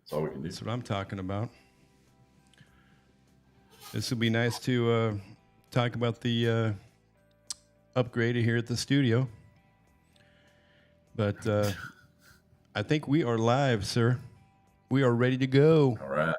That's all we can do. That's what I'm talking about. This would be nice to talk about the upgrade here at the studio. But I think we are live, sir. We are ready to go. All right.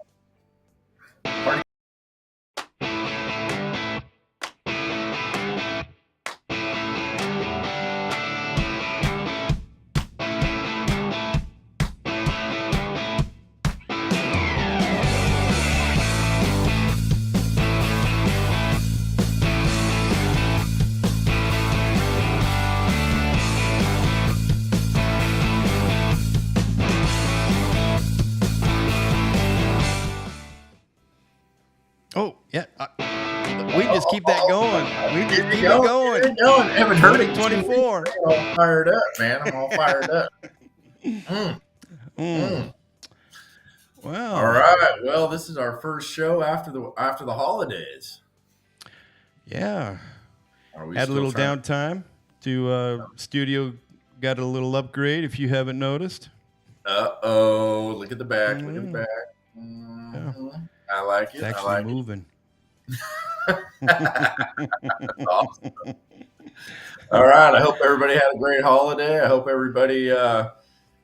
Oh, yeah. We just keep that going. We just keep it going. Keep it going. I haven't heard it. 24. I'm all fired up, man. I'm all fired up. Wow. All right. Well, this is our first show after the holidays. Yeah. Are we Had a still little trying- downtime to studio. Got a little upgrade if you haven't noticed. Uh-oh. Look at the back. Look at the back. Yeah. I like it. It's actually moving. That's awesome. All right. I hope everybody had a great holiday. I hope everybody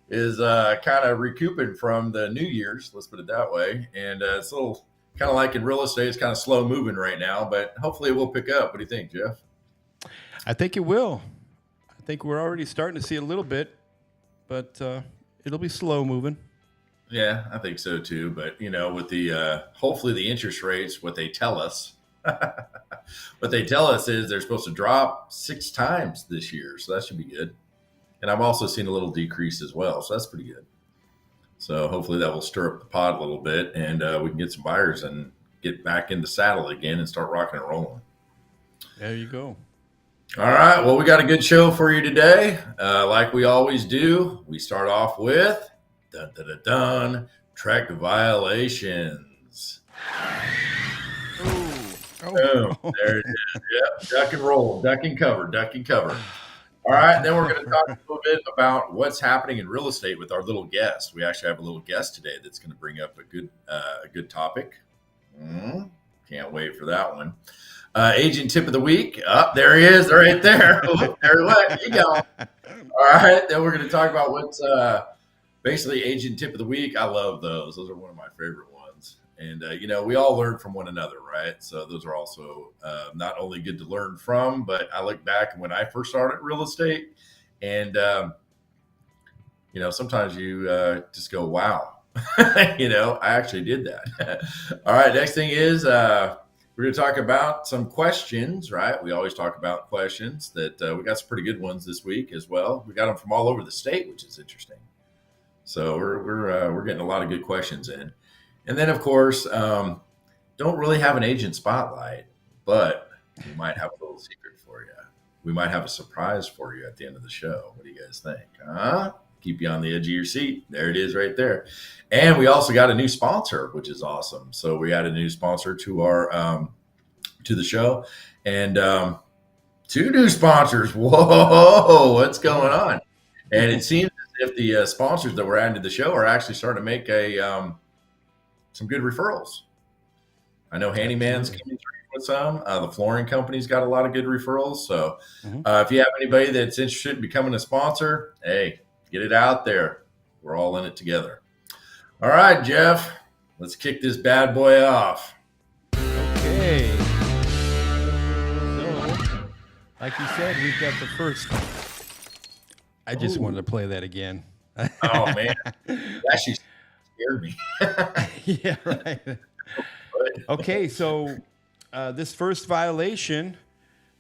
is kind of recouping from the New Year's. Let's put it that way. And it's a little kind of like in real estate. It's kind of slow moving right now, but hopefully it will pick up. What do you think, Jeff? I think it will. I think we're already starting to see a little bit, but it'll be slow moving. Yeah, I think so too. But with the hopefully the interest rates, what they tell us is they're supposed to drop 6 times this year, so that should be good. And I've also seen a little decrease as well, so that's pretty good. So hopefully that will stir up the pot a little bit, and we can get some buyers and get back in the saddle again and start rocking and rolling. There you go. All right, well, we got a good show for you today. Like we always do, we start off with dun, dun, dun, dun, track violations. Boom. There it is. Yep. Duck and roll, duck and cover, duck and cover. All right. Then we're going to talk a little bit about what's happening in real estate with our little guest. We actually have a little guest today that's going to bring up a good topic. Can't wait for that one. Agent tip of the week. There he is, right there. There you go. All right. Then we're going to talk about what's basically agent tip of the week. I love those. Those are one of my favorite ones. And, we all learn from one another, right? So those are also not only good to learn from, but I look back when I first started real estate and, sometimes you just go, wow, I actually did that. All right. Next thing is we're going to talk about some questions, right? We always talk about questions that we got some pretty good ones this week as well. We got them from all over the state, which is interesting. So we're getting a lot of good questions in. And then, of course, don't really have an agent spotlight, but we might have a little secret for you. We might have a surprise for you at the end of the show. What do you guys think? Keep you on the edge of your seat. There it is right there. And we also got a new sponsor, which is awesome. So we added a new sponsor to our to the show. And 2 new sponsors. Whoa, what's going on? And it seems as if the sponsors that we're adding to the show are actually starting to make some good referrals. I know Handyman's coming through with some. The flooring company's got a lot of good referrals. So if you have anybody that's interested in becoming a sponsor, hey, get it out there. We're all in it together. All right, Jeff, let's kick this bad boy off. Okay. So, like you said, we've got the first. I just wanted to play that again. Oh, man. That actually scared me. Yeah, right. Okay, so this first violation,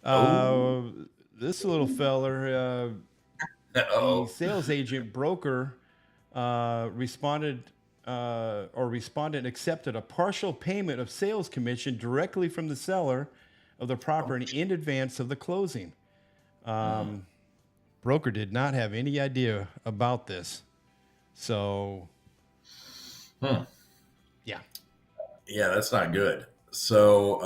this little feller, the sales agent broker respondent accepted a partial payment of sales commission directly from the seller of the property in advance of the closing. Broker did not have any idea about this. So, Yeah, that's not good. So,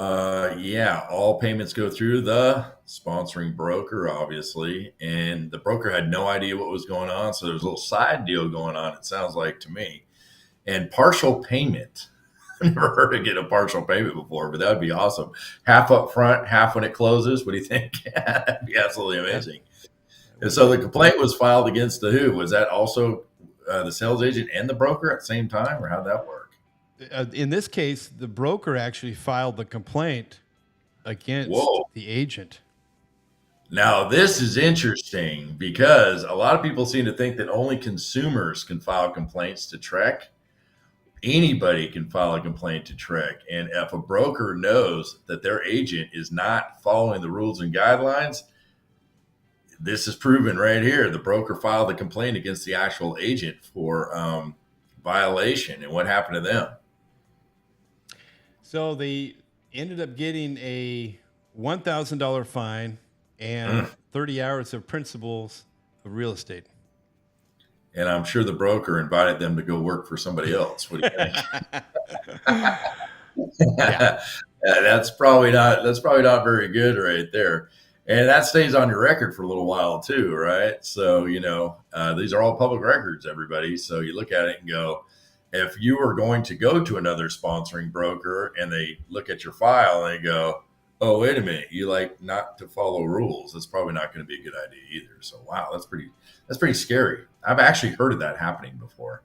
all payments go through the sponsoring broker, obviously, and the broker had no idea what was going on. So there's a little side deal going on, it sounds like to me. And partial payment. I've never heard of getting a partial payment before, but that would be awesome. Half up front, half when it closes. What do you think? That'd be absolutely That, amazing. that And would so be. the complaint was filed against the who? Was that also the sales agent and the broker at the same time, or how'd that work? In this case, the broker actually filed the complaint against Whoa. the agent. Now, this is interesting because a lot of people seem to think that only consumers can file complaints to Trek. Anybody can file a complaint to Trek. And if a broker knows that their agent is not following the rules and guidelines, this is proven right here. The broker filed a complaint against the actual agent for violation. And what happened to them? So they ended up getting a $1,000 fine and 30 hours of principles of real estate. And I'm sure the broker invited them to go work for somebody else. What do you think? Yeah. That's probably not very good right there. And that stays on your record for a little while too, right? So, these are all public records, everybody. So you look at it and go, if you were going to go to another sponsoring broker and they look at your file and they go, oh, wait a minute, you like not to follow rules. That's probably not going to be a good idea either. So, wow, that's pretty scary. I've actually heard of that happening before.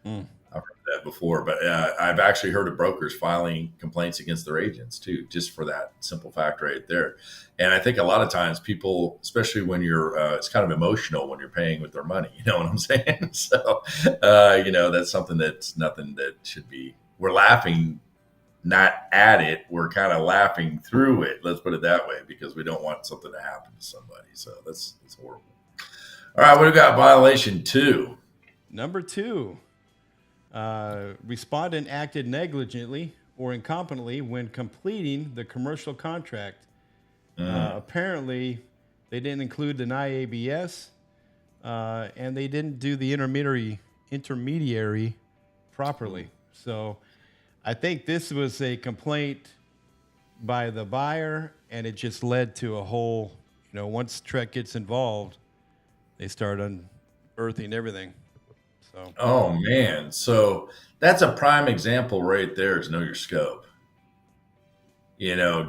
Mm. I've heard that before, but I've actually heard of brokers filing complaints against their agents too, just for that simple fact right there. And I think a lot of times people, especially when you're, it's kind of emotional when you're paying with their money. You know what I'm saying? So, that's something that's nothing that should be. We're laughing not at it. We're kind of laughing through it. Let's put it that way, because we don't want something to happen to somebody. So that's horrible. All right, we've got violation 2. Number 2, respondent acted negligently or incompetently when completing the commercial contract. Apparently, they didn't include an IABS, and they didn't do the intermediary properly. So I think this was a complaint by the buyer, and it just led to a whole, once Trek gets involved, they start unearthing everything. So, Oh man, so that's a prime example right there. Is know your scope.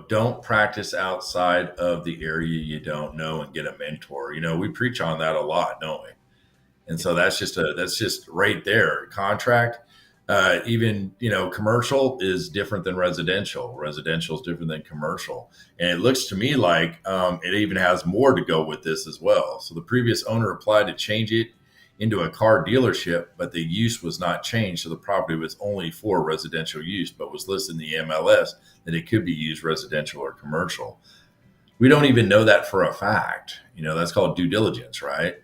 Don't practice outside of the area you don't know and get a mentor. We preach on that a lot, don't we? And so that's just right there. Contract, even commercial is different than residential. Residential is different than commercial, and it looks to me like it even has more to go with this as well. So the previous owner applied to change it into a car dealership, but the use was not changed. So the property was only for residential use, but was listed in the MLS that it could be used residential or commercial. We don't even know that for a fact. That's called due diligence, right?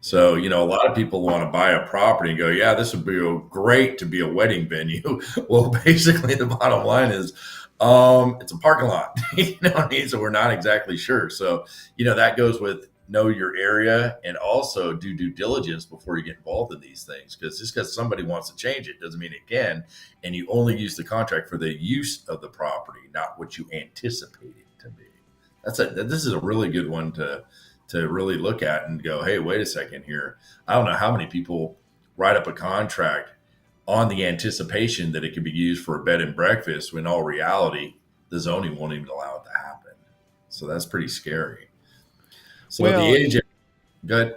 So, a lot of people want to buy a property and go, yeah, this would be great to be a wedding venue. Well, basically the bottom line is, it's a parking lot, what I mean? So we're not exactly sure. So, that goes with know your area and also do due diligence before you get involved in these things. Because just because somebody wants to change it doesn't mean it can. And you only use the contract for the use of the property, not what you anticipate it to be. This is a really good one to really look at and go, hey, wait a second here. I don't know how many people write up a contract on the anticipation that it could be used for a bed and breakfast when in all reality, the zoning won't even allow it to happen. So that's pretty scary. So the well, agent, good.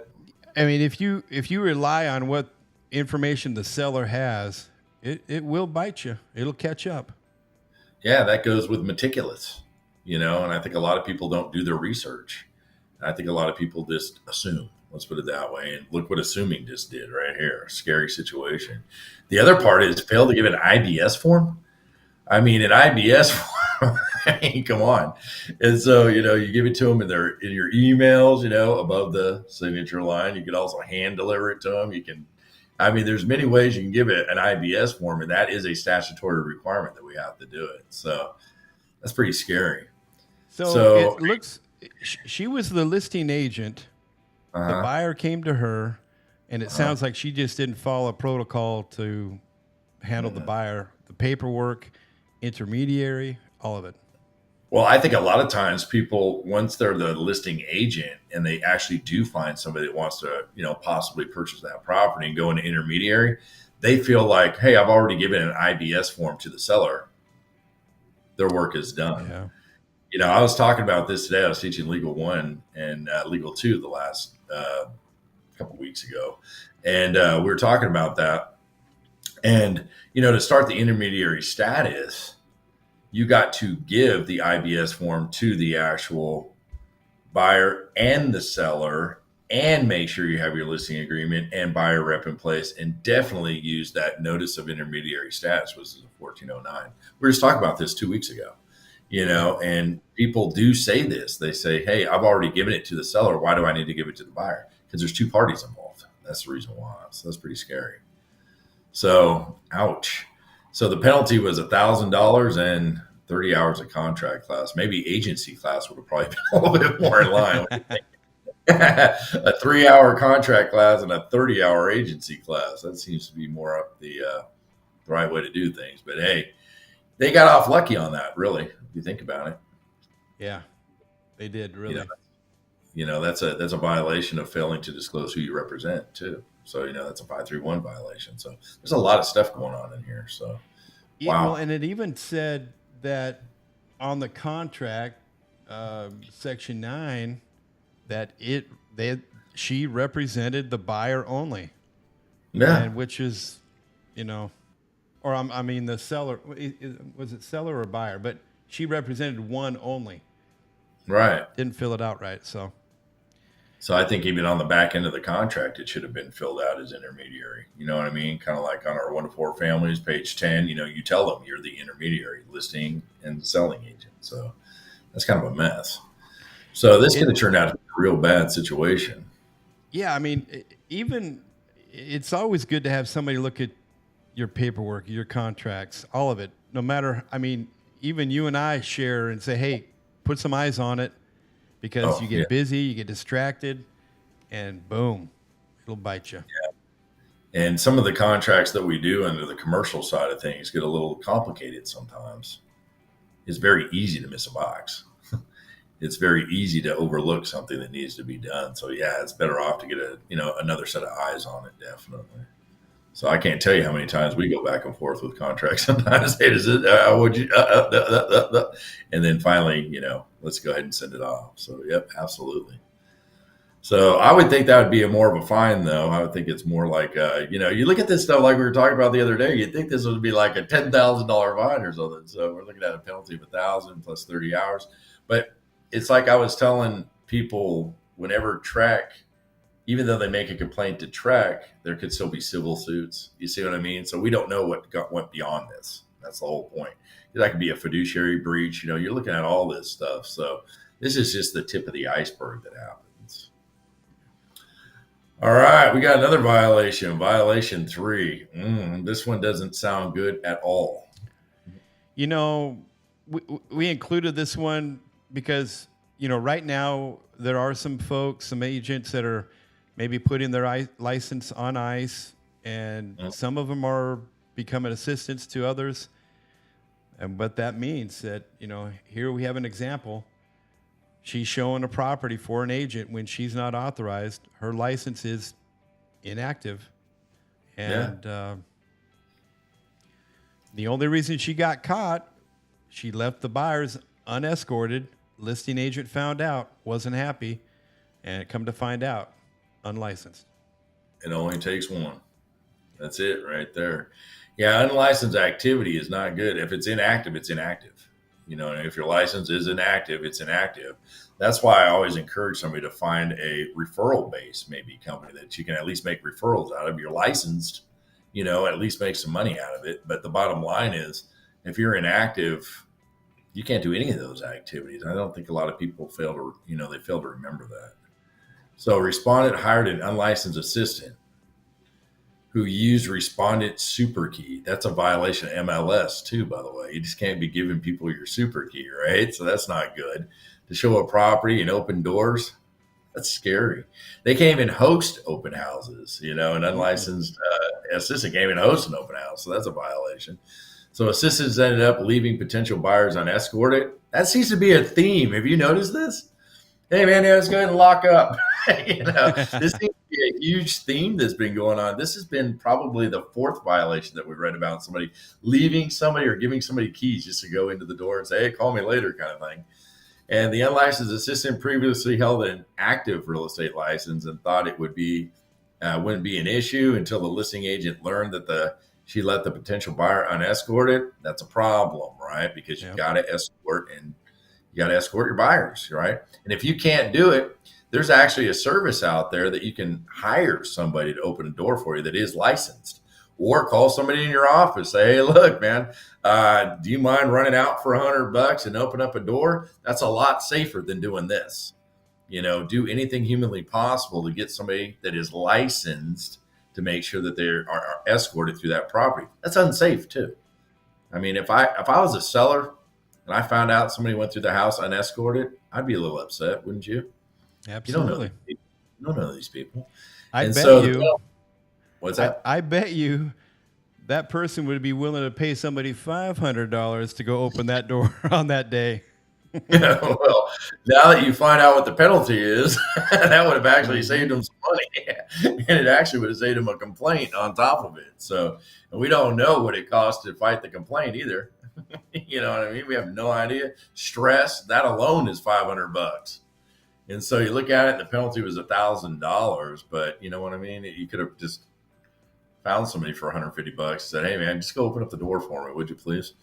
I mean, if you rely on what information the seller has, it will bite you. It'll catch up. Yeah, that goes with meticulous, and I think a lot of people don't do their research. I think a lot of people just assume. Let's put it that way. And look what assuming just did right here. Scary situation. The other part is fail to give an IBS form. I mean, an IBS form. I mean, come on. And so, you give it to them in your emails, above the signature line. You could also hand deliver it to them. There's many ways you can give it an IBS form, and that is a statutory requirement that we have to do it. So that's pretty scary. So it looks, she was the listing agent. The buyer came to her, and it sounds like she just didn't follow protocol to handle the buyer, the paperwork, intermediary, all of it. Well, I think a lot of times people, once they're the listing agent and they actually do find somebody that wants to, possibly purchase that property and go into intermediary, they feel like, hey, I've already given an IBS form to the seller. Their work is done. Yeah. I was talking about this today. I was teaching Legal 1 and Legal 2 the last couple weeks ago. And we were talking about that. And, to start the intermediary status, you got to give the IBS form to the actual buyer and the seller, and make sure you have your listing agreement and buyer rep in place, and definitely use that notice of intermediary status, which is a 1409. We were just talking about this 2 weeks ago, and people do say this. They say, hey, I've already given it to the seller. Why do I need to give it to the buyer? Because there's two parties involved. That's the reason why. So that's pretty scary. So, ouch. So the penalty was $1,000 and 30 hours of contract class. Maybe agency class would have probably been a little bit more in line. A 3-hour contract class and a 30-hour agency class. That seems to be more up the right way to do things. But hey, they got off lucky on that, really, if you think about it. Yeah, they did, really. That's a violation of failing to disclose who you represent, too. So, that's a 531 violation. So there's a lot of stuff going on in here. So, wow. Well, and it even said that on the contract, section 9, that she represented the buyer only. Yeah. And which is, or the seller, was it seller or buyer? But she represented one only. Right. Didn't fill it out right. So I think even on the back end of the contract, it should have been filled out as intermediary. You know what I mean? Kind of like on our 1 to 4 families, page 10, you tell them you're the intermediary, listing and selling agent. So that's kind of a mess. So this could have turned out to be a real bad situation. Yeah. Even it's always good to have somebody look at your paperwork, your contracts, all of it, no matter, even you and I share and say, hey, put some eyes on it, because you get busy, you get distracted, and boom, it'll bite you. Yeah. And some of the contracts that we do under the commercial side of things get a little complicated sometimes. It's very easy to miss a box. It's very easy to overlook something that needs to be done. So yeah, it's better off to get another set of eyes on it, definitely. So I can't tell you how many times we go back and forth with contracts. Sometimes, hey, does it? Would you? And then finally, let's go ahead and send it off. So, yep, absolutely. So I would think that would be more of a fine, though. I would think it's more like, you look at this stuff like we were talking about the other day. You'd think this would be like a $10,000 fine or something. So we're looking at a penalty of $1,000 plus 30 hours. But it's like I was telling people, whenever track, even though they make a complaint to track, there could still be civil suits. You see what I mean? So we don't know what went beyond this. That's the whole point. That could be a fiduciary breach. You're looking at all this stuff. So this is just the tip of the iceberg that happens. All right, we got another violation. Violation 3. This one doesn't sound good at all. We included this one because, right now there are some folks, some agents that are maybe putting their license on ice, and some of them are becoming assistants to others. And what that means that, here we have an example. She's showing a property for an agent when she's not authorized. Her license is inactive. And the only reason she got caught, she left the buyers unescorted. Listing agent found out, wasn't happy, and come to find out, unlicensed. It only takes one. That's it right there. Yeah, unlicensed activity is not good. If it's inactive, it's inactive. And if your license is inactive, it's inactive. That's why I always encourage somebody to find a referral-based maybe company that you can at least make referrals out of. You're licensed, at least make some money out of it. But the bottom line is, if you're inactive, you can't do any of those activities. I don't think a lot of people fail to remember that. So respondent hired an unlicensed assistant who used respondent super key. That's a violation of MLS too, by the way. You just can't be giving people your super key, right? So that's not good. To show a property and open doors, that's scary. They can't even host open houses, an unlicensed assistant can't even host an open house. So that's a violation. So assistants ended up leaving potential buyers unescorted. That seems to be a theme. Have you noticed this? Hey man, yeah, let's go ahead and lock up. This seems to be a huge theme that's been going on. This has been probably the fourth violation that we read about, somebody leaving somebody or giving somebody keys just to go into the door and say, hey, call me later kind of thing. And the unlicensed assistant previously held an active real estate license and thought it wouldn't be an issue until the listing agent learned that she let the potential buyer unescorted. That's a problem, right? Because you've Yep. got to escort, and you got to escort your buyers, right? And if you can't do it, there's actually a service out there that you can hire somebody to open a door for you that is licensed, or call somebody in your office. Say, hey, look, man, do you mind running out for $100 and open up a door? That's a lot safer than doing this. Do anything humanly possible to get somebody that is licensed to make sure that they are escorted through that property. That's unsafe too. I mean, if I was a seller and I found out somebody went through the house unescorted, I'd be a little upset, wouldn't you? You don't know Absolutely. these people. You don't know these people. I And bet so, you, what's I, that? I bet you that person would be willing to pay somebody $500 to go open that door on that day. Well, now that you find out what the penalty is, that would have actually Hmm. saved them some money, and it actually would have saved them a complaint on top of it. So, and we don't know what it costs to fight the complaint either. You know what I mean? We have no idea. Stress, that alone is $500. And so you look at it, and the penalty was $1,000. But you know what I mean? You could have just found somebody for $150, said, hey man, just go open up the door for me, would you please?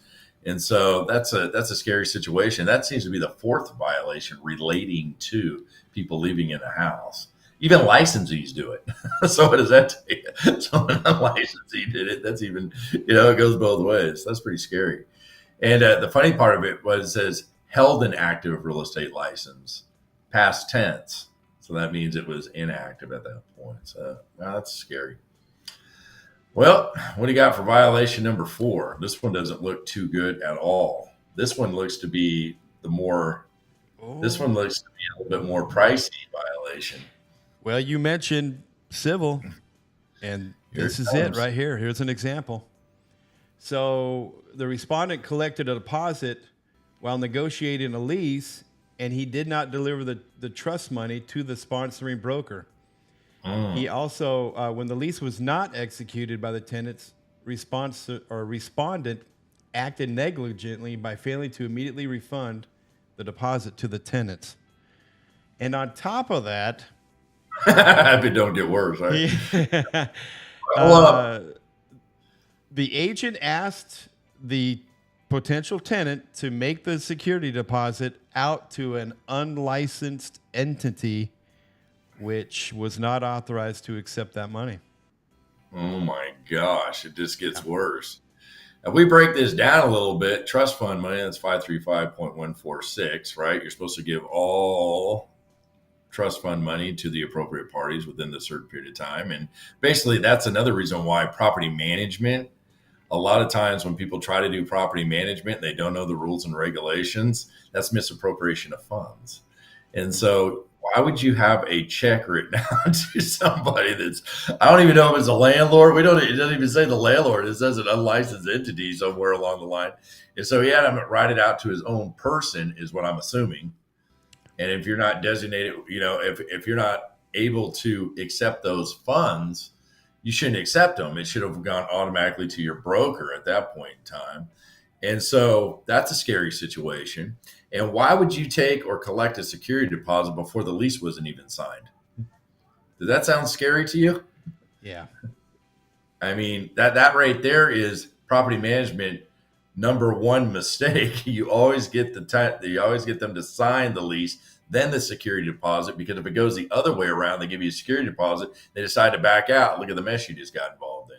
And so that's a scary situation. That seems to be the fourth violation relating to people leaving in the house. Even licensees do it. So what does that tell you? So an unlicensee did it. That's even, it goes both ways. That's pretty scary. And the funny part of it was, it says held an active real estate license, past tense. So that means it was inactive at that point. So that's scary. Well, what do you got for violation number 4? This one doesn't look too good at all. This one looks to be this one Oh, looks to be a little bit more pricey violation. well, you mentioned civil, and Here it this is it comes. right here. Here's an example. So the respondent collected a deposit while negotiating a lease, and he did not deliver the trust money to the sponsoring broker. He Mm. also, when the lease was not executed by the tenant's respondent, acted negligently by failing to immediately refund the deposit to the tenants. And on top of that, If it don't get worse, right? he, Hold up. uh, the agent asked the potential tenant to make the security deposit out to an unlicensed entity, which was not authorized to accept that money. Oh my gosh, it just gets worse. If we break this down a little bit, trust fund money, that's 535.146, right? You're supposed to give all trust fund money to the appropriate parties within the certain period of time. And basically, that's another reason why property management, a lot of times when people try to do property management, they don't know the rules and regulations. That's misappropriation of funds. And so, why would you have a check written out to somebody I don't even know if it's a landlord. It doesn't even say the landlord. It says an unlicensed entity somewhere along the line. And so he had him write it out to his own person, is what I'm assuming. And if you're not designated, if you're not able to accept those funds, you shouldn't accept them. It should have gone automatically to your broker at that point in time. And so that's a scary situation. And why would you take or collect a security deposit before the lease wasn't even signed? Does that sound scary to you? Yeah. I mean, that right there is property management number one mistake. You always get you always get them to sign the lease, then the security deposit, because if it goes the other way around, they give you a security deposit, they decide to back out. Look at the mess you just got involved in.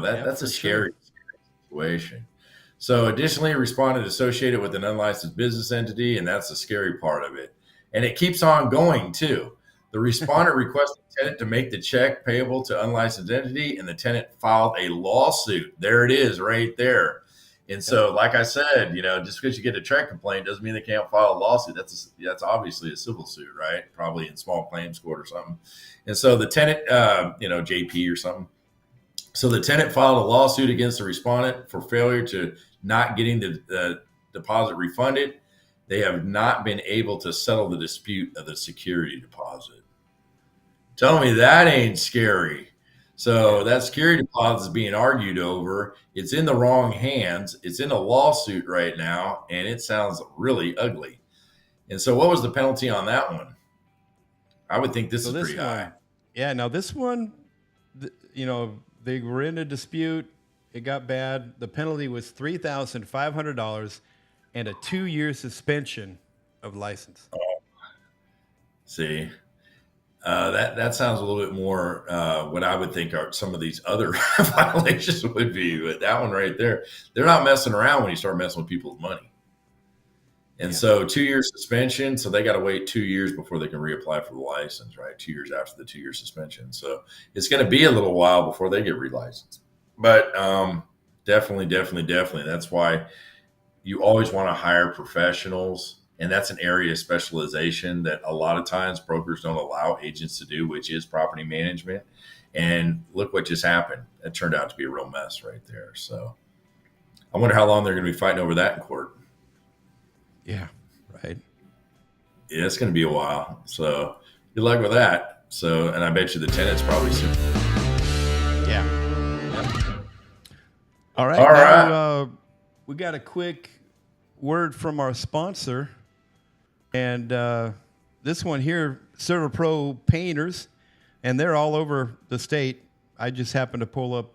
Yeah, That's a for sure. scary situation. So additionally, responded associated with an unlicensed business entity, and that's the scary part of it. And it keeps on going too. The respondent requested the tenant to make the check payable to unlicensed entity, and the tenant filed a lawsuit. There it is, right there. And Yep. so, like I said, just because you get a check complaint doesn't mean they can't file a lawsuit. That's obviously a civil suit, right? Probably in small claims court or something. And so the tenant, JP or something. So the tenant filed a lawsuit against the respondent for failure to not getting the deposit refunded. they have not been able to settle the dispute of the security deposit. Tell me that ain't scary. So Yeah. that security deposit is being argued over. It's in the wrong hands. It's in a lawsuit right now, and it sounds really ugly. And so, what was the penalty on that one? I would think this So is this pretty high. one, yeah, now this one, they were in a dispute. It got bad. The penalty was $3,500 and a 2-year suspension of license. See, that sounds a little bit more what I would think are some of these other violations would be. But that one right there, they're not messing around when you start messing with people's money. And Yeah. so 2 year suspension. So they got to wait 2 years before they can reapply for the license, right? 2 years after the 2 year suspension. So it's going to be a little while before they get relicensed. But definitely, definitely, definitely. That's why you always want to hire professionals. And that's an area of specialization that a lot of times brokers don't allow agents to do, which is property management. And look what just happened. It turned out to be a real mess right there. So I wonder how long they're going to be fighting over that in court. Yeah. Right. Yeah, it's going to be a while. So good luck with that. So, and I bet you the tenant's probably soon. Yeah. All right. All right. Now we got a quick word from our sponsor. And this one here, Pro Painters, and they're all over the state. I just happened to pull up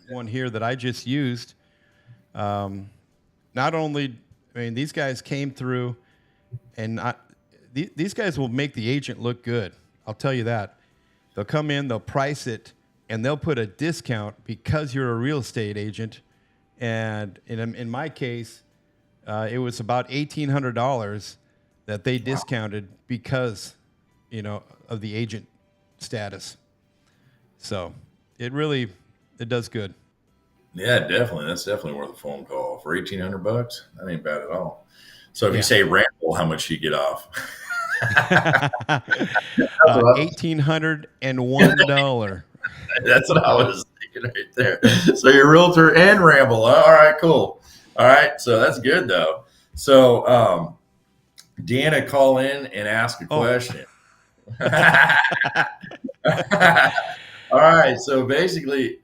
one here that I just used. Not only, I mean, these guys came through, and these guys will make the agent look good. I'll tell you that. They'll come in, they'll price it, and they'll put a discount because you're a real estate agent. And in my case, it was about $1,800 that they discounted because, of the agent status. So it does good. Yeah, definitely. That's definitely worth a phone call for $1,800. That ain't bad at all. So if Yeah. you say Ramble, how much do you get off? That's $1,801. That's what I was thinking right there. So you're realtor and Ramble. Huh? All right, cool. All right, so that's good though. So Deanna, call in and ask a question. All right, so basically,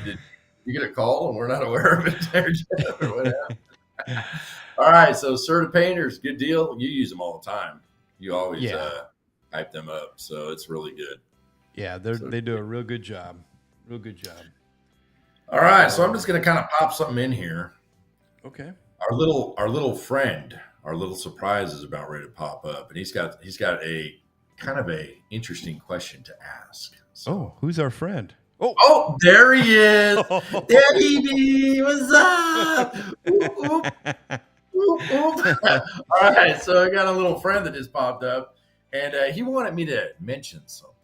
did you get a call and we're not aware of it there, Jeff, or what happened? All right, so Certa Painters, good deal. You use them all the time. You always hype them up, so it's really good. Yeah, they do a real good job. Real good job. All right, so I'm just going to kind of pop something in here. Okay. Our little friend, our little surprise is about ready to pop up, and he's got a kind of a interesting question to ask. So, who's our friend? Oh, there he is. There he be. What's up? Oop, oop. Oop, oop. All right, so I got a little friend that just popped up, and he wanted me to mention something,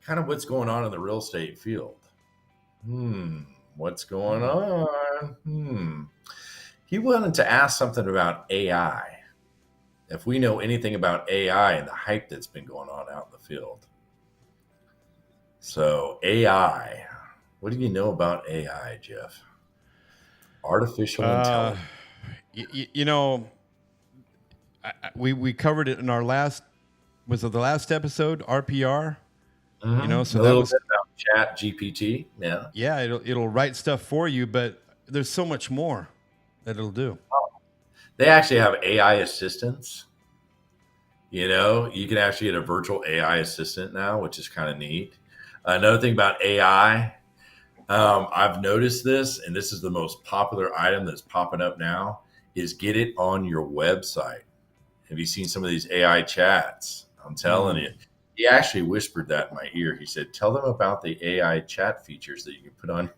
kind of what's going on in the real estate field. What's going on? He wanted to ask something about AI. If we know anything about AI and the hype that's been going on out in the field. So AI, what do you know about AI, Jeff? Artificial intelligence. We covered it in our last, was it the last episode, RPR? So a that little was bit about Chat GPT. Yeah. Yeah, it'll write stuff for you, but there's so much more that it'll do. They actually have AI assistants. You can actually get a virtual AI assistant now, which is kind of neat. Another thing about AI, I've noticed this, and this is the most popular item that's popping up now, is get it on your website. Have you seen some of these AI chats? I'm telling you. He actually whispered that in my ear. He said, tell them about the AI chat features that you can put on.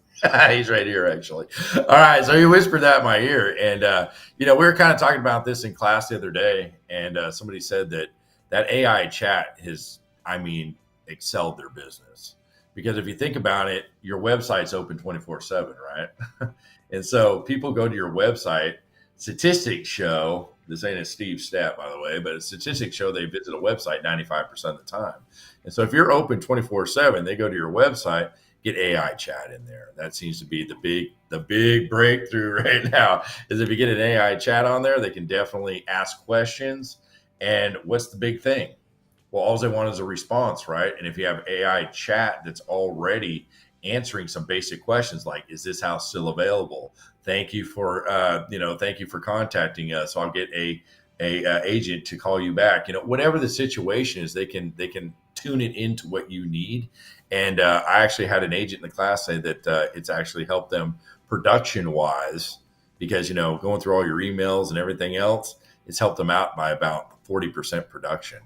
He's right here, actually. All right. So he whispered that in my ear. And, we were kind of talking about this in class the other day. And somebody said that AI chat has, excelled their business. Because if you think about it, your website's open 24/7, right? And so people go to your website. Statistics show, this ain't a Steve stat, by the way, but statistics show they visit a website 95% of the time. And so if you're open 24/7, they go to your website. get AI chat in there. That seems to be the big breakthrough right now. Is if you get an AI chat on there, they can definitely ask questions. And what's the big thing? Well, all they want is a response, right? And if you have AI chat that's already answering some basic questions like, "Is this house still available? Thank you for contacting us. I'll get a agent to call you back." Whatever the situation is, they can tune it into what you need. And I actually had an agent in the class say that it's actually helped them production wise because going through all your emails and everything else, it's helped them out by about 40% production.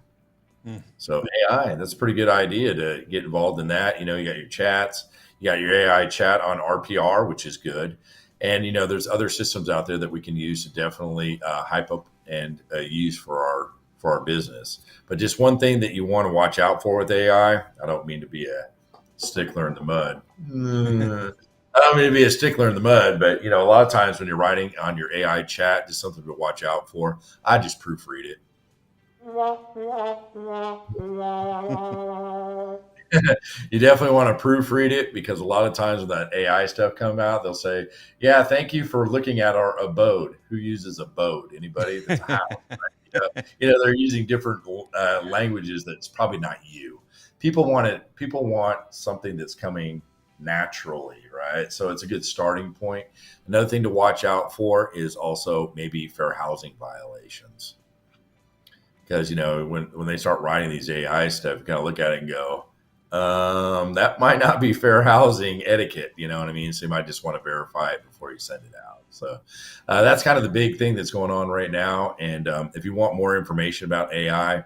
So AI, that's a pretty good idea to get involved in that. You got your chats, you got your AI chat on RPR, which is good. And, there's other systems out there that we can use to definitely hype up and use for our business. But just one thing that you want to watch out for with AI, I don't mean to be a stickler in the mud. I don't mean to be a stickler in the mud, but, a lot of times when you're writing on your AI chat, just something to watch out for. I just proofread it. You definitely want to proofread it because a lot of times when that AI stuff come out, they'll say, "Yeah, thank you for looking at our abode." Who uses abode? Anybody? That's a house. Right? They're using different languages. That's probably not you. People want it. People want something that's coming naturally, right? So it's a good starting point. Another thing to watch out for is also maybe fair housing violations. Because when they start writing these AI stuff, you kind of look at it and go, that might not be fair housing etiquette. You know what I mean? So you might just want to verify it before you send it out. So that's kind of the big thing that's going on right now. And if you want more information about AI,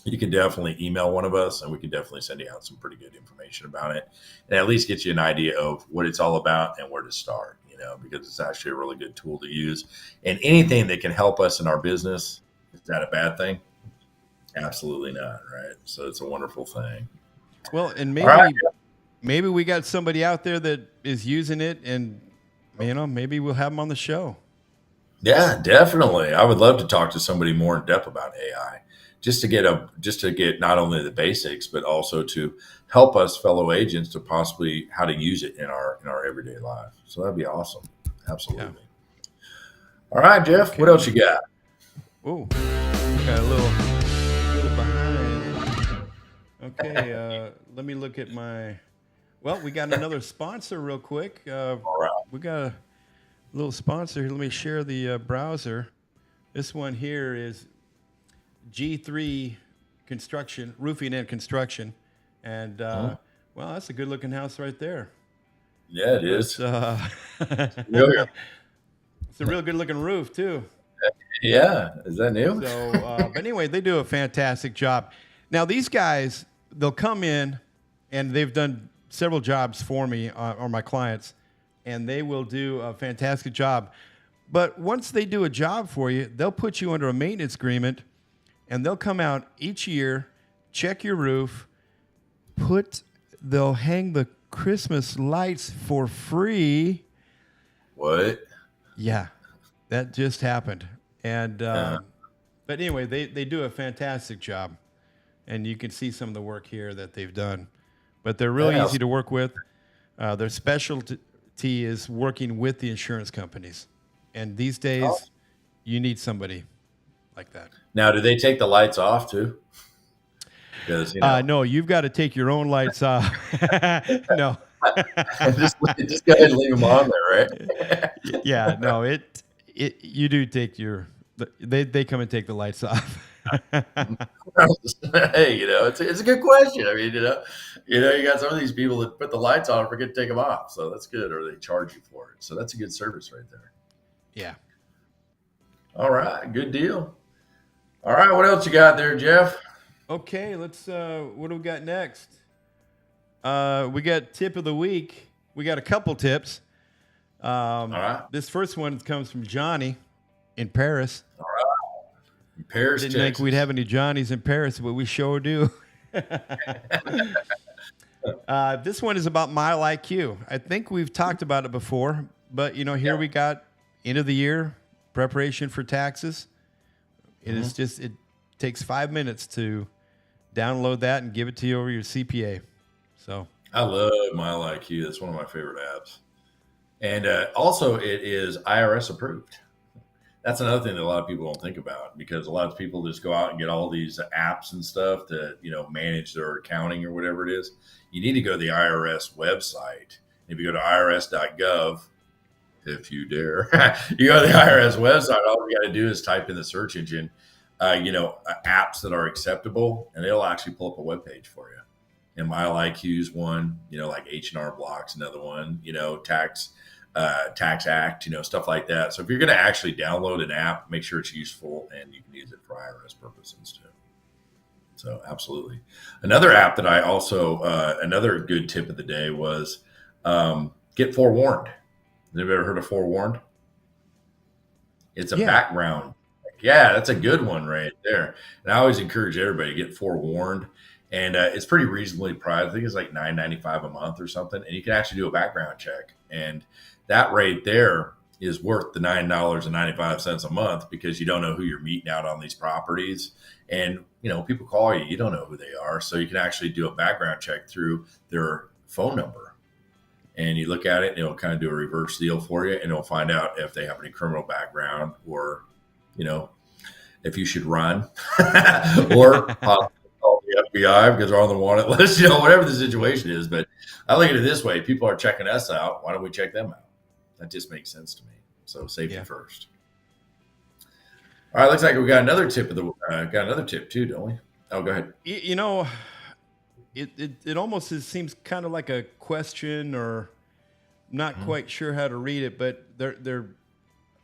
you can definitely email one of us, and we can definitely send you out some pretty good information about it, and at least get you an idea of what it's all about and where to start. Because it's actually a really good tool to use, and anything that can help us in our business. Is that a bad thing? Absolutely not, right? So it's a wonderful thing. Well, and All right. maybe we got somebody out there that is using it, and maybe we'll have them on the show. Yeah, definitely. I would love to talk to somebody more in depth about AI, just to get not only the basics, but also to help us fellow agents to possibly how to use it in our everyday life. So that'd be awesome. Absolutely. Yeah. All right, Jeff. Okay. What else you got? Oh, got a little behind. Okay, let me look at my. Well, we got another sponsor real quick. All right. We got a little sponsor here. Let me share the browser. This one here is G3 Construction, Roofing and Construction. And, well, that's a good looking house right there. Yeah, it is. It's a real good looking roof, too. Yeah. Is that new? So, but anyway, they do a fantastic job. Now, these guys, they'll come in, and they've done several jobs for me or my clients, and they will do a fantastic job. But once they do a job for you, they'll put you under a maintenance agreement, and they'll come out each year, check your roof, they'll hang the Christmas lights for free. What? Yeah, that just happened. And but anyway, they do a fantastic job, and you can see some of the work here that they've done. But they're really easy to work with. Their specialty is working with the insurance companies, and these days, you need somebody like that. Now, do they take the lights off too? Because no, you've got to take your own lights off. No, just go ahead and leave them on there, right? Yeah, no, you do take they come and take the lights off. Hey, it's a good question. I mean, you got some of these people that put the lights on and forget to take them off, so that's good, or they charge you for it. So that's a good service right there. Yeah. All right, good deal. All right, what else you got there, Jeff? Okay, let's. What do we got next? We got tip of the week. We got a couple tips. All right. This first one comes from Johnny in Paris. All right. In Paris, Didn't think we'd have any Johnnies in Paris, but we sure do. This one is about Mile IQ. I think we've talked about it before, but here we got end of the year preparation for taxes. It takes 5 minutes to download that and give it to you over your CPA. So I love MyLIQ. That's one of my favorite apps. And also, it is IRS approved. That's another thing that a lot of people don't think about, because a lot of people just go out and get all these apps and stuff to, manage their accounting or whatever it is. You need to go to the IRS website. If you go to irs.gov, if you dare, you go to the IRS website, all you got to do is type in the search engine, apps that are acceptable, and it'll actually pull up a web page for you. And MyLIQ's one, like H&R Block's another one, Tax Act, stuff like that. So if you're going to actually download an app, make sure it's useful and you can use it for IRS purposes too. So absolutely. Another app that I also, another good tip of the day was get forewarned. Have you ever heard of forewarned? It's a Yeah. background. Yeah, that's a good one right there. And I always encourage everybody to get forewarned. And it's pretty reasonably priced. I think it's like $9.95 a month or something. And you can actually do a background check. And that right there is worth the $9.95 a month, because you don't know who you're meeting out on these properties. And, people call you, you don't know who they are. So you can actually do a background check through their phone number. And you look at it and it'll kind of do a reverse deal for you. And it'll find out if they have any criminal background, or, if you should run or possibly call the FBI because they're on the wanted list, whatever the situation is. But I look at it this way: people are checking us out. Why don't we check them out? That just makes sense to me. So safety first. All right, looks like we got another tip got another tip too, don't we? Oh, go ahead. It almost seems kind of like a question, or not quite sure how to read it, but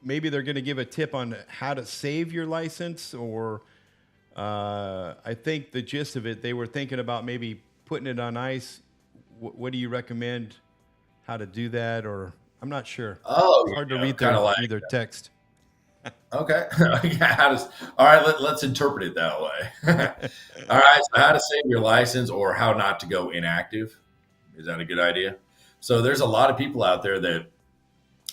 maybe they're going to give a tip on how to save your license, or I think the gist of it, they were thinking about maybe putting it on ice. What do you recommend? How to do that? Or I'm not sure. Oh, It's hard to read their text. Okay. All right, let's interpret it that way. All right. So how to save your license, or how not to go inactive. Is that a good idea? So there's a lot of people out there that,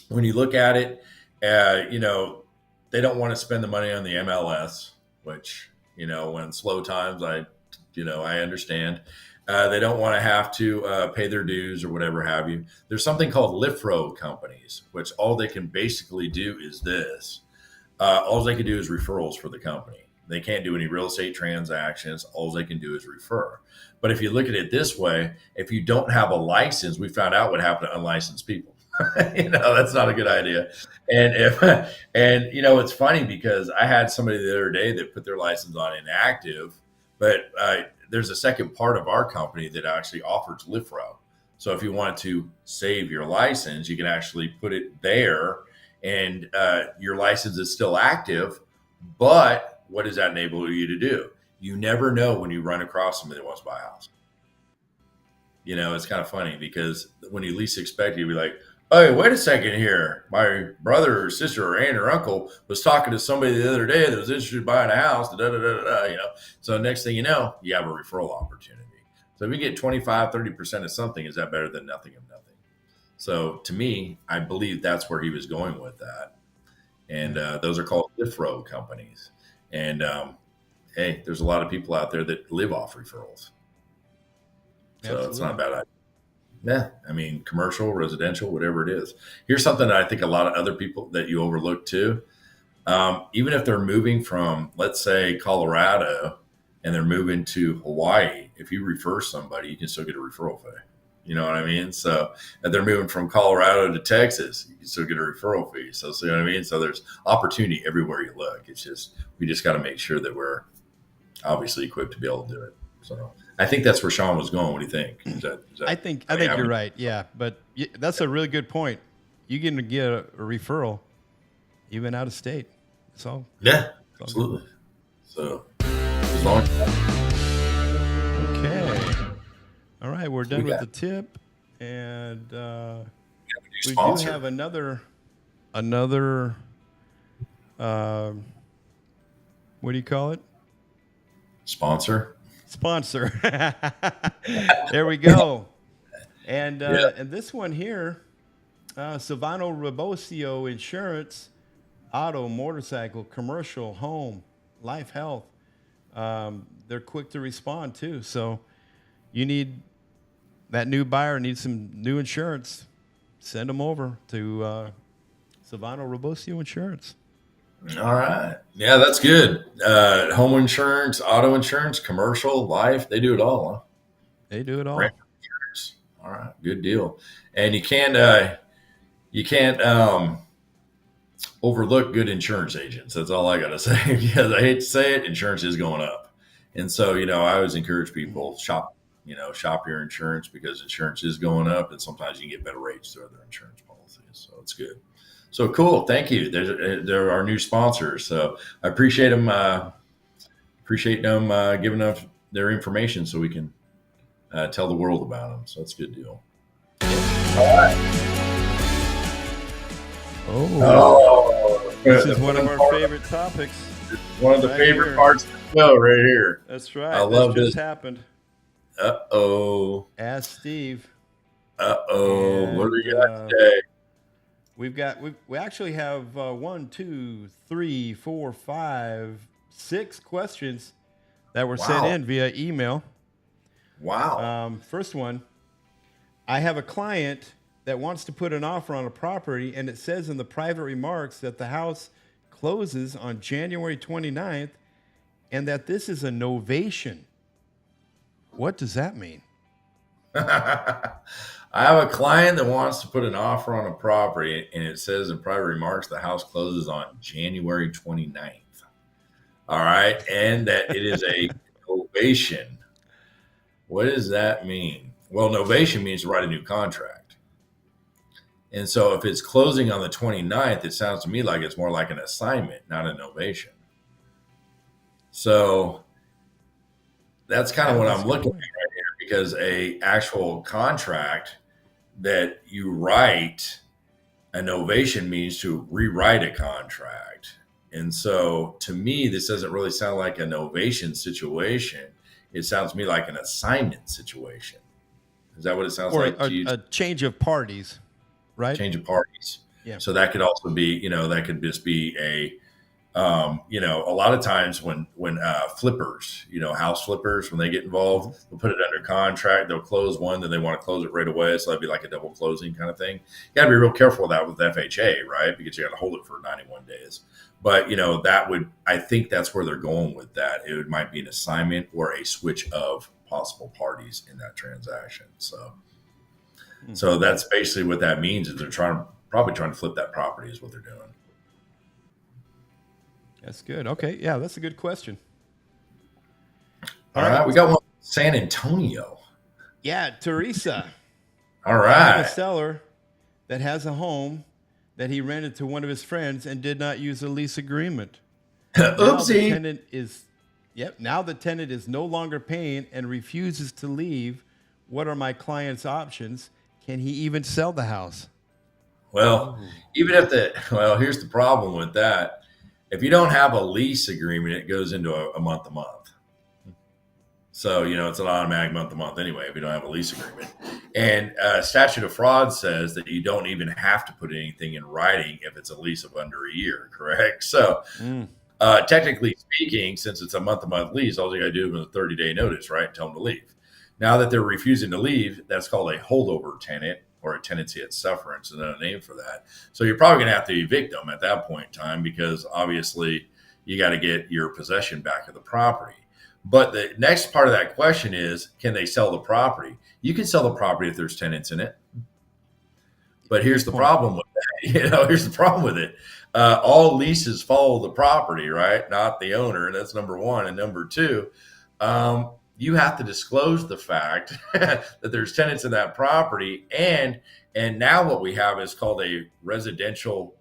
when you look at it, they don't want to spend the money on the MLS, which, when slow times, I understand. They don't want to have to pay their dues or whatever have you. There's something called LIFRO companies, which all they can basically do is this. All they can do is referrals for the company. They can't do any real estate transactions. All they can do is refer. But if you look at it this way, if you don't have a license, we found out what happened to unlicensed people. That's not a good idea. And it's funny, because I had somebody the other day that put their license on inactive, but there's a second part of our company that actually offers LIFRO. So if you want to save your license, you can actually put it there, and your license is still active. But what does that enable you to do? You never know when you run across somebody that wants to buy a house. It's kind of funny, because when you least expect it, you'll be like, "Hey, wait a second here. My brother or sister or aunt or uncle was talking to somebody the other day that was interested in buying a house." Da, da, da, da, da. So next thing you know, you have a referral opportunity. So if you get 25, 30% of something, is that better than nothing of nothing? So to me, I believe that's where he was going with that. And those are called LIFRO companies. And hey, there's a lot of people out there that live off referrals. So Absolutely. it's not a bad idea. Yeah, I mean, commercial, residential, whatever it is. Here's something that I think a lot of other people that you overlook too. Even if they're moving from, let's say, Colorado, and they're moving to Hawaii, if you refer somebody, you can still get a referral fee. You know what I mean? So if they're moving from Colorado to Texas, you can still get a referral fee. So see what I mean? So there's opportunity everywhere you look. It's just, we just got to make sure that we're obviously equipped to be able to do it. So I think that's where Sean was going. What do you think? I think you're right. Yeah, but that's a really good point. You can get a referral even out of state. So yeah, absolutely. So as long as okay, all right, we're done with the tip, and we do have another. What do you call it? Sponsor. There we go. And and this one here, Silvano Rebocio Insurance, auto, motorcycle, commercial, home, life, health. They're quick to respond too. So you need that new buyer needs some new insurance, send them over to Savano Robosio Insurance. All right. Yeah, that's good. Home insurance, auto insurance, commercial, life, they do it all, huh? They do it Rent all. insurance. All right, good deal. And you can't overlook good insurance agents. That's all I got to say. Because I hate to say it, insurance is going up. And so, I always encourage people shop your insurance because insurance is going up, and sometimes you can get better rates through other insurance policies. So it's good. So cool. Thank you. They're our new sponsors. So I appreciate them. Appreciate them giving us their information so we can tell the world about them. So that's a good deal. All right. Oh, this is one of our favorite topics. One of the favorite parts of the show right here. That's right. I love this. Just happened. Uh-oh. Ask Steve. Uh-oh. What do we got today? We actually have 1, 2, 3, 4, 5, 6 questions that were sent in via email. Wow. First one, I have a client that wants to put an offer on a property, and it says in the private remarks that the house closes on January 29th and that this is a novation. What does that mean? I have a client that wants to put an offer on a property, and it says in private remarks the house closes on January 29th. All right. And that it is a novation. What does that mean? Well, novation means to write a new contract. And so if it's closing on the 29th, it sounds to me like it's more like an assignment, not a novation. So that's kind of what I'm looking at right here, because a actual contract that you write, a novation means to rewrite a contract. And so to me, this doesn't really sound like a novation situation. It sounds to me like an assignment situation. Is that what it sounds like to you? A change of parties, right? Change of parties. Yeah. So that could also be, that could just be a lot of times when flippers, house flippers, when they get involved, they'll put it under contract, they'll close one, then they want to close it right away. So that'd be like a double closing kind of thing. You got to be real careful with that with FHA, right? Because you got to hold it for 91 days. But, I think that's where they're going with that. It might be an assignment or a switch of possible parties in that transaction. So that's basically what that means, is they're probably trying to flip that property is what they're doing. That's good. Okay. Yeah, that's a good question. All right. We got one in San Antonio. Yeah, Teresa. All right. I have a seller that has a home that he rented to one of his friends and did not use a lease agreement. Oopsie. Now the tenant is no longer paying and refuses to leave. What are my client's options? Can he even sell the house? Well, here's the problem with that. If you don't have a lease agreement, it goes into a month to month. So, it's an automatic month to month anyway, if you don't have a lease agreement. And statute of fraud says that you don't even have to put anything in writing if it's a lease of under a year, correct? So technically speaking, since it's a month to month lease, all you got to do is a 30-day notice, right? Tell them to leave. Now that they're refusing to leave, that's called a holdover tenant, or a tenancy at sufferance, and a name for that. So you're probably going to have to evict them at that point in time, because obviously you got to get your possession back of the property. But the next part of that question is, can they sell the property? You can sell the property if there's tenants in it. But here's the problem with that. Here's the problem with it. All leases follow the property, right? Not the owner. That's number one. And number two, you have to disclose the fact that there's tenants in that property. And now what we have is called a residential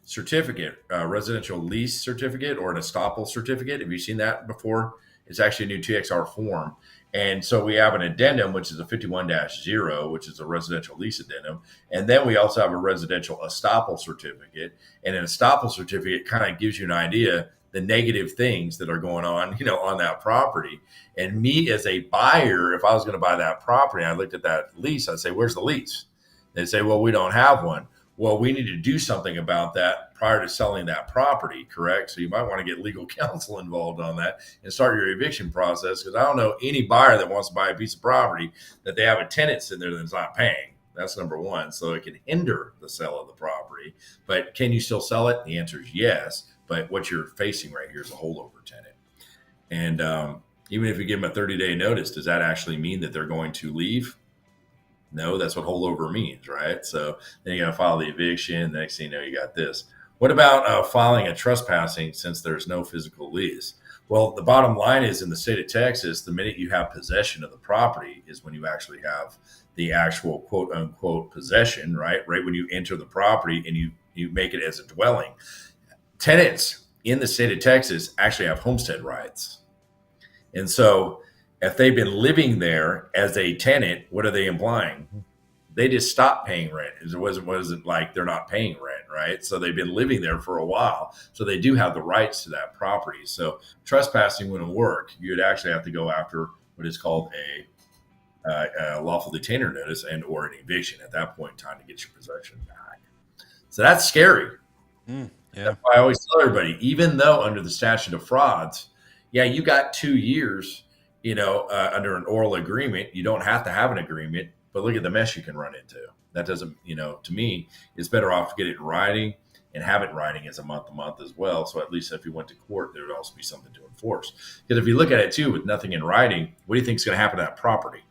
certificate, residential lease certificate, or an estoppel certificate. Have you seen that before? It's actually a new TXR form. And so we have an addendum, which is a 51-0, which is a residential lease addendum. And then we also have a residential estoppel certificate. And an estoppel certificate kind of gives you an idea the negative things that are going on, on that property. And me as a buyer, if I was going to buy that property and I looked at that lease, I'd say, where's the lease? They'd say, well, we don't have one. Well, we need to do something about that prior to selling that property, correct? So you might want to get legal counsel involved on that and start your eviction process, because I don't know any buyer that wants to buy a piece of property that they have a tenant sitting there that's not paying. That's number one. So it can hinder the sale of the property. But can you still sell it? The answer is yes. But what you're facing right here is a holdover tenant. And even if you give them a 30-day notice, does that actually mean that they're going to leave? No, that's what holdover means, right? So then you got to file the eviction. The next thing you know, you got this. What about filing a trespassing since there's no physical lease? Well, the bottom line is, in the state of Texas, the minute you have possession of the property is when you actually have the actual quote unquote possession, right? Right when you enter the property and you make it as a dwelling. Tenants in the state of Texas actually have homestead rights. And so if they've been living there as a tenant, what are they implying? They just stopped paying rent. It wasn't like they're not paying rent, right? So they've been living there for a while. So they do have the rights to that property. So trespassing wouldn't work. You'd actually have to go after what is called a lawful detainer notice and or an eviction at that point in time to get your possession back. So that's scary. Yeah. That's why I always tell everybody, even though under the statute of frauds, yeah, you got 2 years, under an oral agreement. You don't have to have an agreement, but look at the mess you can run into. That doesn't, to me, it's better off to get it in writing and have it in writing as a month as well. So at least if you went to court, there would also be something to enforce. Because if you look at it too, with nothing in writing, what do you think is going to happen to that property?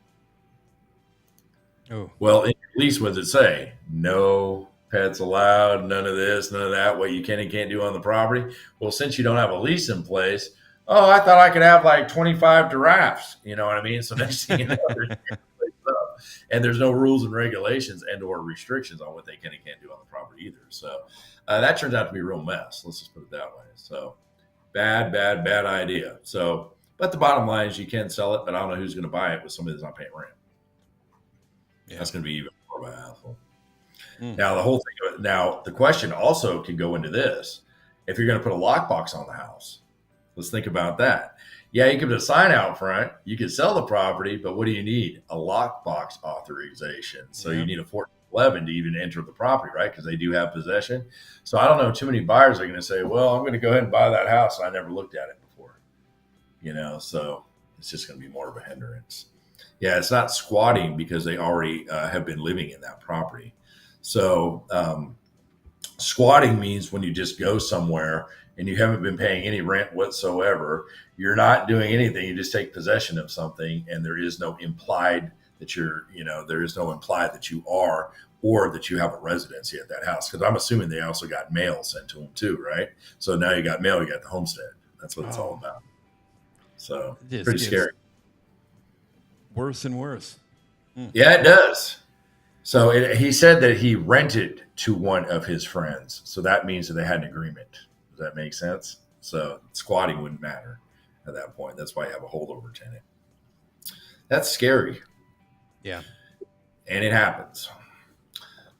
Oh, well, in your lease, what does it say? No pets allowed, none of this, none of that, what you can and can't do on the property. Well, since you don't have a lease in place, oh, I thought I could have like 25 giraffes. You know what I mean? So next thing you know, and there's no rules and regulations and or restrictions on what they can and can't do on the property either. So that turns out to be a real mess. Let's just put it that way. So bad idea. So, but the bottom line is you can sell it, but I don't know who's going to buy it with somebody that's not paying rent. Yeah. That's going to be even more of a hassle. Now the question also can go into this. If you're going to put a lockbox on the house, let's think about that. Yeah, you can put a sign out front. You can sell the property, but what do you need? A lockbox authorization. So you need a 1411 to even enter the property, right? Because they do have possession. So I don't know, too many buyers are going to say, well, I'm going to go ahead and buy that house. I never looked at it before. So it's just going to be more of a hindrance. Yeah, it's not squatting because they already have been living in that property. So squatting means when you just go somewhere and you haven't been paying any rent whatsoever, you're not doing anything. You just take possession of something, and there is no implied that there is no implied that you are or that you have a residency at that house. Because I'm assuming they also got mail sent to them too, right? So now you got mail, you got the homestead. That's what it's all about. So pretty scary. Worse and worse. Yeah, it does. So he said that he rented to one of his friends. So that means that they had an agreement. Does that make sense? So squatting wouldn't matter at that point. That's why you have a holdover tenant. That's scary. Yeah. And it happens.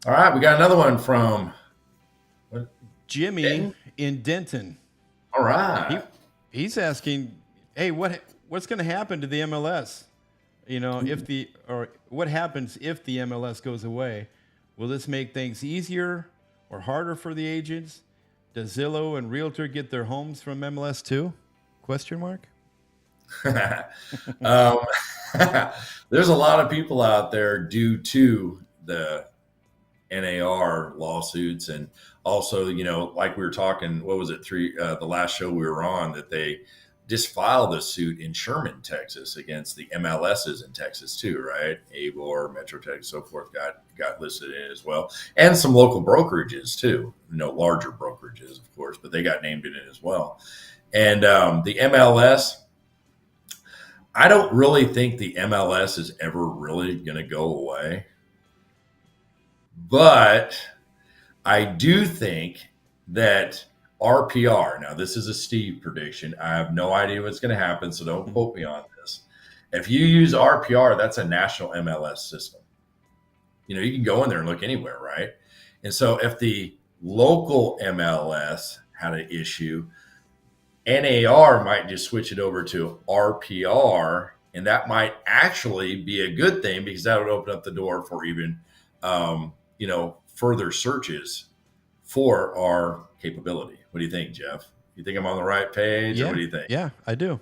All right. We got another one from Jimmy in Denton. All right. He's asking, hey, what's going to happen to the MLS? What happens if the MLS goes away? Will this make things easier or harder for the agents? Does Zillow and Realtor get their homes from MLS too? Question mark. There's a lot of people out there due to the NAR lawsuits, and also, like we were talking, what was it? The last show we were on, that they just filed a suit in Sherman, Texas, against the MLSs in Texas too, right? Avor, Metro Texas, so forth got listed in it as well, and some local brokerages too. Larger brokerages, of course, but they got named in it as well. And the MLS, I don't really think the MLS is ever really going to go away, but I do think that RPR. Now, this is a Steve prediction. I have no idea what's going to happen, so don't quote me on this. If you use RPR, that's a national MLS system. You can go in there and look anywhere, right? And so if the local MLS had an issue, NAR might just switch it over to RPR, and that might actually be a good thing, because that would open up the door for even, further searches for our capability. What do you think, Jeff? You think I'm on the right page, or what do you think? Yeah, I do.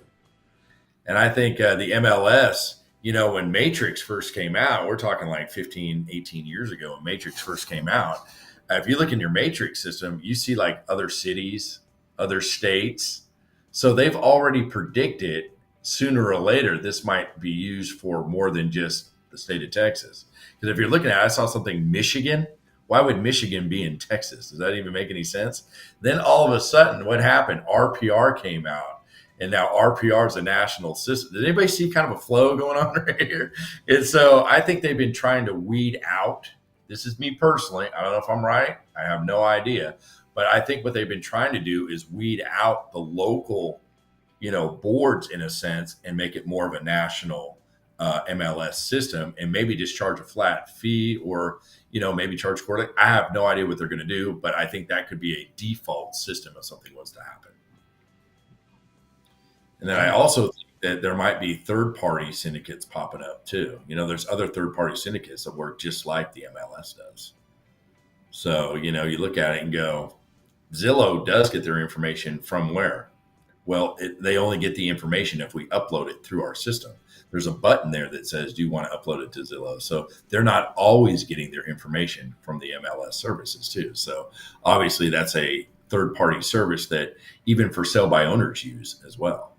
And I think the MLS, when Matrix first came out, we're talking like 15, 18 years ago when Matrix first came out. If you look in your Matrix system, you see like other cities, other states. So they've already predicted sooner or later this might be used for more than just the state of Texas. Because if you're looking at it, I saw something Michigan. Why would Michigan be in Texas? Does that even make any sense? Then all of a sudden, what happened? RPR came out, and now RPR is a national system. Did anybody see kind of a flow going on right here? And so I think they've been trying to weed out. This is me personally. I don't know if I'm right. I have no idea. But I think what they've been trying to do is weed out the local, boards in a sense, and make it more of a national MLS system, and maybe just charge a flat fee, or maybe charge quarterly. I have no idea what they're going to do, but I think that could be a default system if something was to happen. And then I also think that there might be third-party syndicates popping up too. There's other third-party syndicates that work just like the MLS does. So, you look at it and go, Zillow does get their information from where? Well, they only get the information if we upload it through our system. There's a button there that says, do you want to upload it to Zillow? So they're not always getting their information from the MLS services too. So obviously that's a third-party service that even for sale by owners use as well.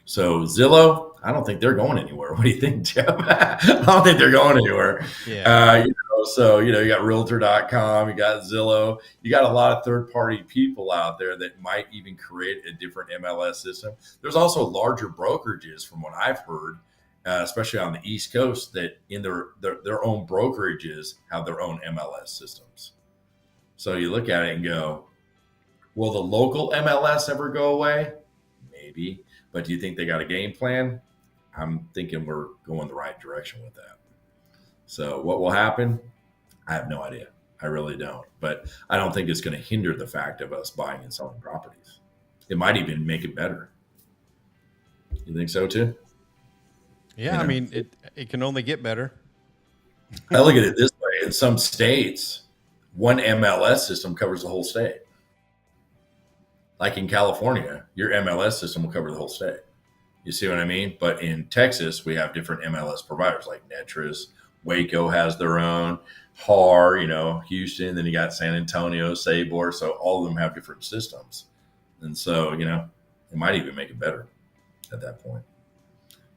So Zillow, I don't think they're going anywhere. What do you think, Jeff? I don't think they're going anywhere. Yeah. So, you got Realtor.com, you got Zillow, you got a lot of third-party people out there that might even create a different MLS system. There's also larger brokerages, from what I've heard, especially on the East Coast, that in their own brokerages have their own MLS systems. So you look at it and go, will the local MLS ever go away? Maybe. But do you think they got a game plan? I'm thinking we're going the right direction with that. So what will happen? I have no idea. I really don't. But I don't think it's going to hinder the fact of us buying and selling properties. It might even make it better. You think so too? Yeah, I mean, it can only get better. I look at it this way. In some states, one MLS system covers the whole state. Like in California, your MLS system will cover the whole state. You see what I mean? But in Texas, we have different MLS providers like Netris. Waco has their own. HAR, Houston. Then you got San Antonio, Sabor. So all of them have different systems. And so, it might even make it better at that point.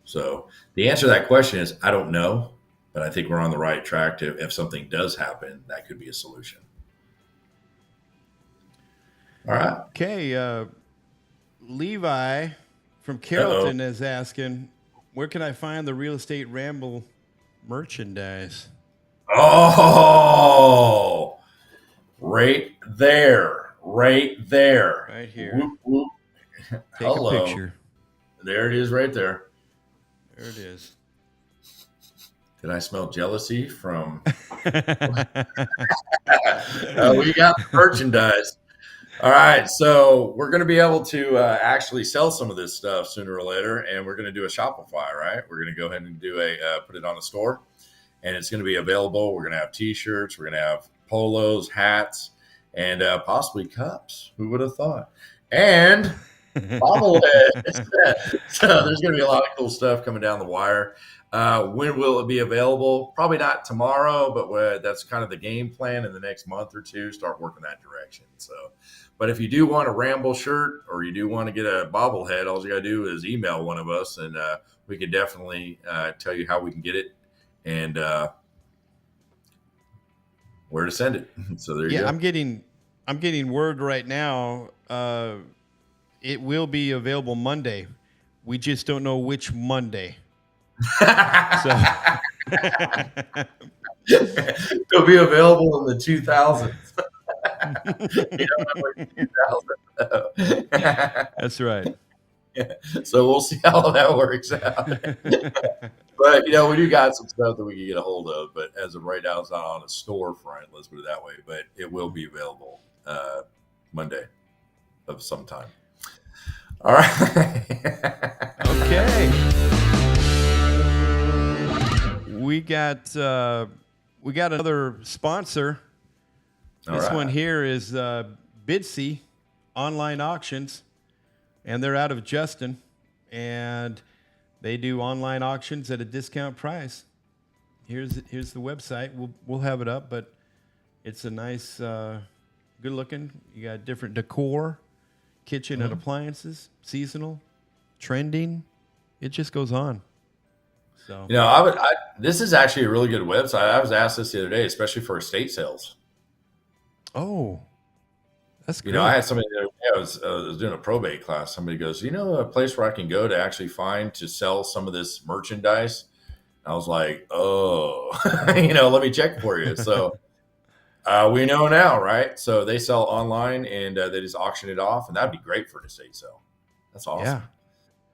So the answer to that question is, I don't know. But I think we're on the right track to, if something does happen, that could be a solution. All right. Okay. Levi from Carrollton is asking, where can I find the Real Estate Ramble merchandise? Oh, right there. Right here. Whoop, whoop. Take a picture. There it is right there. There it is. Did I smell jealousy from? We got merchandise. All right, so we're going to be able to actually sell some of this stuff sooner or later, and we're going to do a Shopify, right? We're going to go ahead and do put it on a store, and it's going to be available. We're going to have T-shirts, we're going to have polos, hats, and possibly cups. Who would have thought? And bobbleheads. So there's going to be a lot of cool stuff coming down the wire. When will it be available? Probably not tomorrow, but that's kind of the game plan in the next month or two, start working that direction. So, but if you do want a Ramble shirt or you do want to get a bobblehead, all you got to do is email one of us, and we can definitely tell you how we can get it and where to send it. So there you go. I'm getting word right now. It will be available Monday. We just don't know which Monday. It'll be available in the 2000s. That's right. So we'll see how that works out. But we do got some stuff that we can get a hold of. But as of right now, it's not on a storefront. Let's put it that way. But it will be available Monday of some time. All right. Okay. We got another sponsor All This one right. here is Bitsy Online Auctions, and they're out of Justin, and they do online auctions at a discount price. Here's the website. We'll have it up, but it's a nice, good looking. You got different decor, kitchen and appliances, seasonal, trending. It just goes on. So This is actually a really good website. I was asked this the other day, especially for estate sales. oh, that's great. I had somebody the other day, I was doing a probate class. Somebody goes, a place where I can go to actually find to sell some of this merchandise. I was like, oh, let me check for you. So we know now, right? So they sell online and they just auction it off, and that'd be great for an estate sale. That's awesome. Yeah,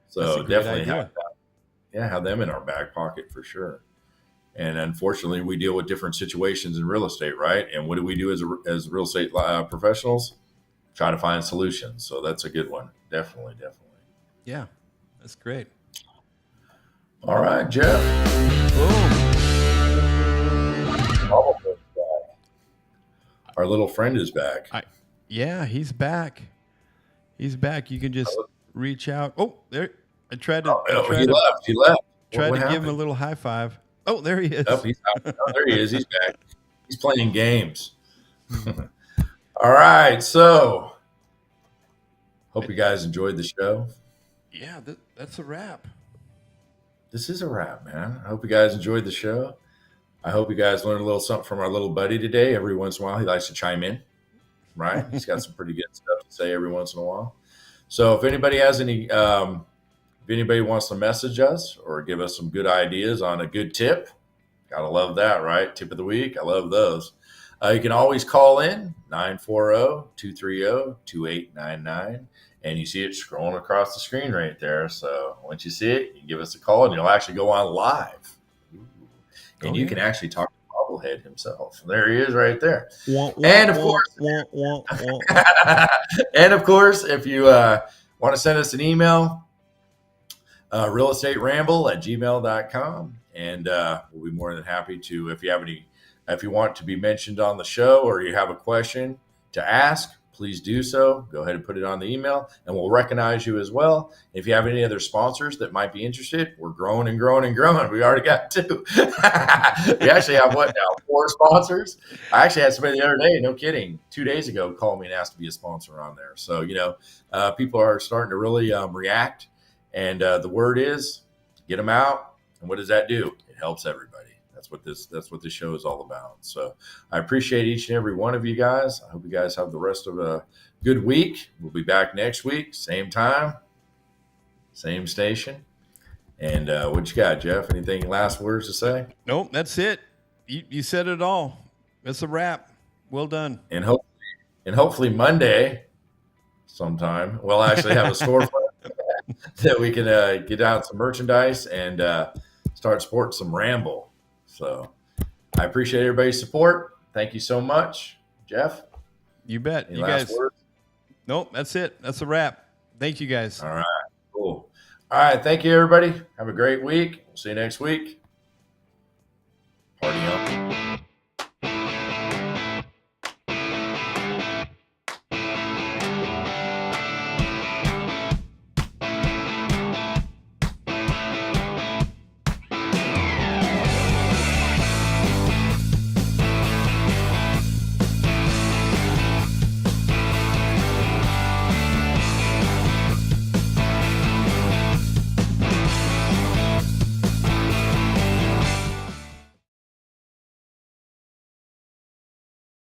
So that's a great definitely idea. have them in our back pocket for sure. And unfortunately, we deal with different situations in real estate, right? And what do we do as real estate professionals? Try to find solutions. So that's a good one. Definitely. Yeah, that's great. All right, Jeff. Boom. Our little friend is back. Yeah, he's back. He's back. You can just reach out. Oh, there. I tried to. He left. He left. Tried What to give happened? him a little high five. Oh, there he is. Oh, there he is. He's back. He's playing games. All right. So, hope you guys enjoyed the show. Yeah, that's a wrap. This is a wrap, man. I hope you guys enjoyed the show. I hope you guys learned a little something from our little buddy today. Every once in a while, he likes to chime in, right? He's got some pretty good stuff to say every once in a while. So if anybody has if anybody wants to message us or give us some good ideas on a good tip, gotta love that, right? Tip of the week. I love those. You can always call in 940-230-2899. And you see it scrolling across the screen right there. So once you see it, you can give us a call and you'll actually go on live. And you can actually talk to Bobblehead himself. There he is right there. And of course, if you want to send us an email, realestateramble@gmail.com. And we'll be more than happy to, if you want to be mentioned on the show or you have a question to ask, please do so. Go ahead and put it on the email and we'll recognize you as well. If you have any other sponsors that might be interested, we're growing and growing and growing. We already got 2. We actually have 4 sponsors. I actually had somebody the other day, no kidding, 2 days ago, call me and ask to be a sponsor on there. So, people are starting to really react. And the word is get them out. And what does that do? It helps everybody. That's what this show is all about. So I appreciate each and every one of you guys. I hope you guys have the rest of a good week. We'll be back next week, same time, same station. And what you got, Jeff? Anything last words to say? Nope, that's it. You said it all. That's a wrap. Well done. And hopefully Monday sometime we'll actually have a storefront that we can get out some merchandise and start sporting some Ramble. So I appreciate everybody's support. Thank you so much, Jeff. You bet. Any you last guys. words? Nope, that's it. That's a wrap. Thank you guys. All right, cool. All right, thank you, everybody. Have a great week. We'll see you next week. Party on.